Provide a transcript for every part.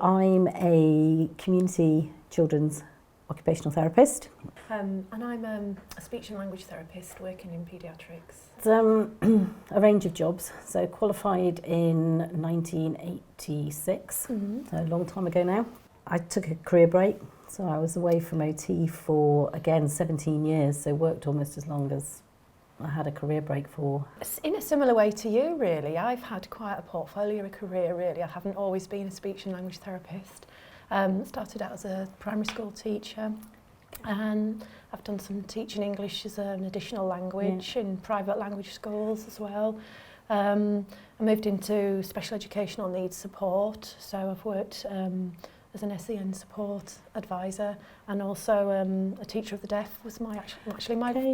I'm a community children's occupational therapist. And I'm a speech and language therapist working in paediatrics. It's a range of jobs. So qualified in 1986, so a long time ago now. I took a career break, so I was away from OT for, again, 17 years, so worked almost as long as I had a career break for. In a similar way to you, really. I've had quite a portfolio of career, really. I haven't always been a speech and language therapist. Started out as a primary school teacher, and I've done some teaching English as an additional language in private language schools as well. I moved into special educational needs support, so I've worked as an SEN support advisor, and also a teacher of the deaf was my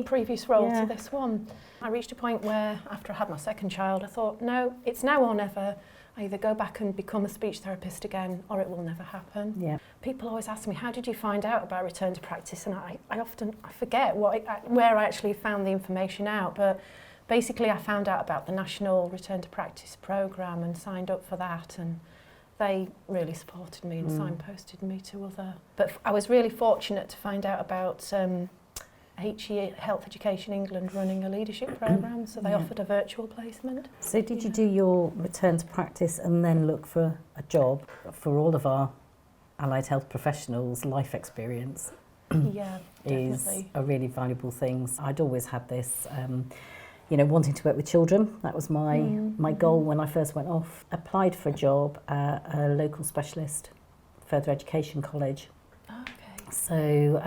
previous role to this one. I reached a point where, after I had my second child, I thought, no, it's now or never. I either go back and become a speech therapist again, or it will never happen. Yeah. People always ask me, how did you find out about return to practice? And I forget where I actually found the information out, but basically I found out about the National Return to Practice programme and signed up for that, and they really supported me and signposted me to other. But I was really fortunate to find out about AHP Health Education England running a leadership programme, so they offered a virtual placement. So did you do your return to practice and then look for a job? For all of our allied health professionals, life experience is a really valuable thing. I'd always had this wanting to work with children. That was my goal when I first went off. Applied for a job at a local specialist further education college. Okay. So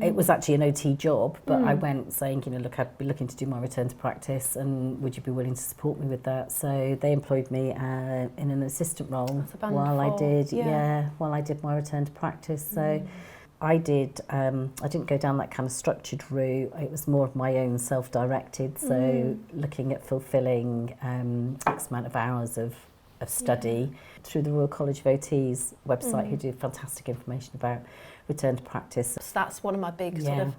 it was actually an OT job, but I went saying, look, I'd be looking to do my return to practice, and would you be willing to support me with that? So they employed me in an assistant role while I did my return to practice. So I didn't go down that kind of structured route. It was more of my own self-directed, so looking at fulfilling X amount of hours of study through the Royal College of OT's website, who do fantastic information about return to practice. So that's one of my big sort of,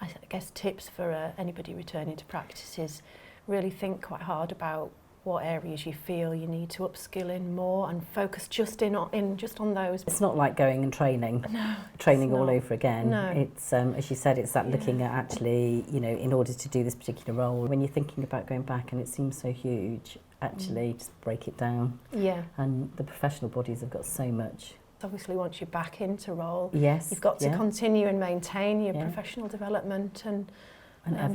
I guess, tips for anybody returning to practice is really think quite hard about what areas you feel you need to upskill in more, and focus just on those. It's not like going and training all over again. No. It's as you said, it's that looking at actually, in order to do this particular role, when you're thinking about going back and it seems so huge, actually just break it down. Yeah. And the professional bodies have got so much. Obviously, once you're back into role, you've got to continue and maintain your professional development and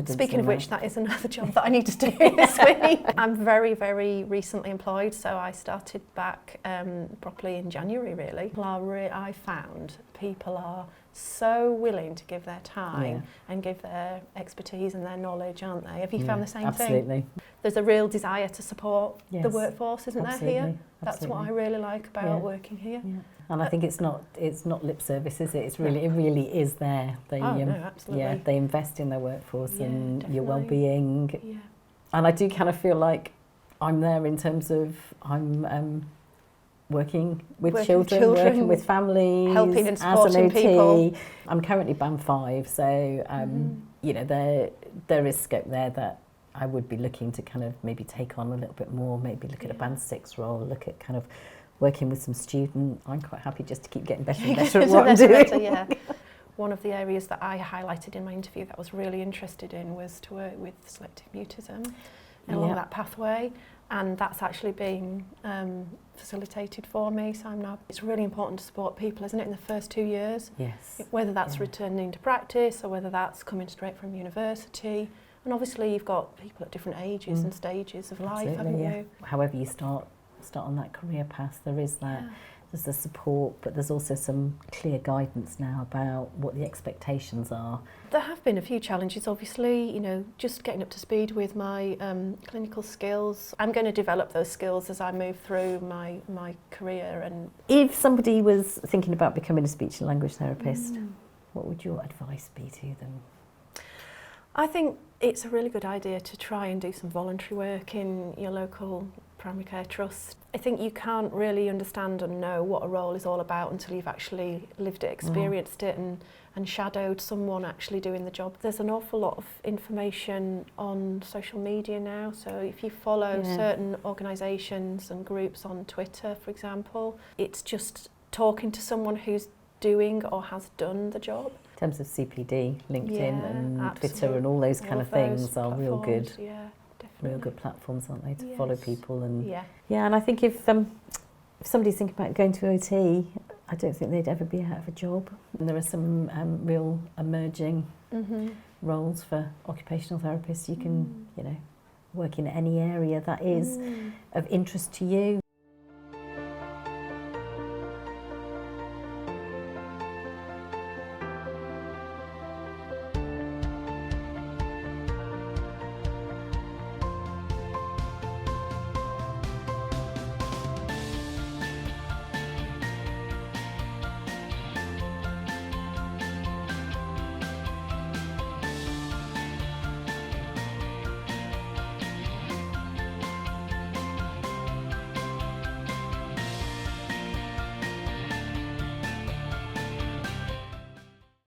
speaking of which, that is another job that I need to do this week. I'm very, very recently employed, so I started back properly in January, really. I found people are so willing to give their time and give their expertise and their knowledge, aren't they? Have you found the same thing? Absolutely. There's a real desire to support the workforce, isn't there, here? That's what I really like about working here. Yeah. And I think it's not lip service, is it? It really is there. They, absolutely. They invest in their workforce and your well-being. Yeah. And I do kind of feel like I'm there in terms of I'm working with children, working with families, helping and supporting people. I'm currently band 5, so there is scope there that I would be looking to kind of maybe take on a little bit more, maybe look at a band 6 role, look at kind of working with some students. I'm quite happy just to keep getting better and better at what I'm doing. One of the areas that I highlighted in my interview that I was really interested in was to work with selective mutism along that pathway, and that's actually being facilitated for me. So it's really important to support people, isn't it, in the first 2 years? Yes. Whether that's returning to practice or whether that's coming straight from university. And obviously you've got people at different ages and stages of life, haven't you? However you start on that career path, there is that. There's the support, but there's also some clear guidance now about what the expectations are. There have been a few challenges, obviously, just getting up to speed with my clinical skills. I'm going to develop those skills as I move through my career. And if somebody was thinking about becoming a speech and language therapist, what would your advice be to them? I think it's a really good idea to try and do some voluntary work in your local Primary Care Trust. I think you can't really understand and know what a role is all about until you've actually lived it, experienced it, and shadowed someone actually doing the job. There's an awful lot of information on social media now, so if you follow certain organisations and groups on Twitter, for example, it's just talking to someone who's doing or has done the job. In terms of CPD, LinkedIn and absolutely. Twitter and all those kind of things are platforms, real good. Yeah, definitely. Real good platforms, aren't they, to follow people. And yeah, and I think if somebody's thinking about going to OT, I don't think they'd ever be out of a job. And there are some real emerging roles for occupational therapists. You can, you know, work in any area that is of interest to you.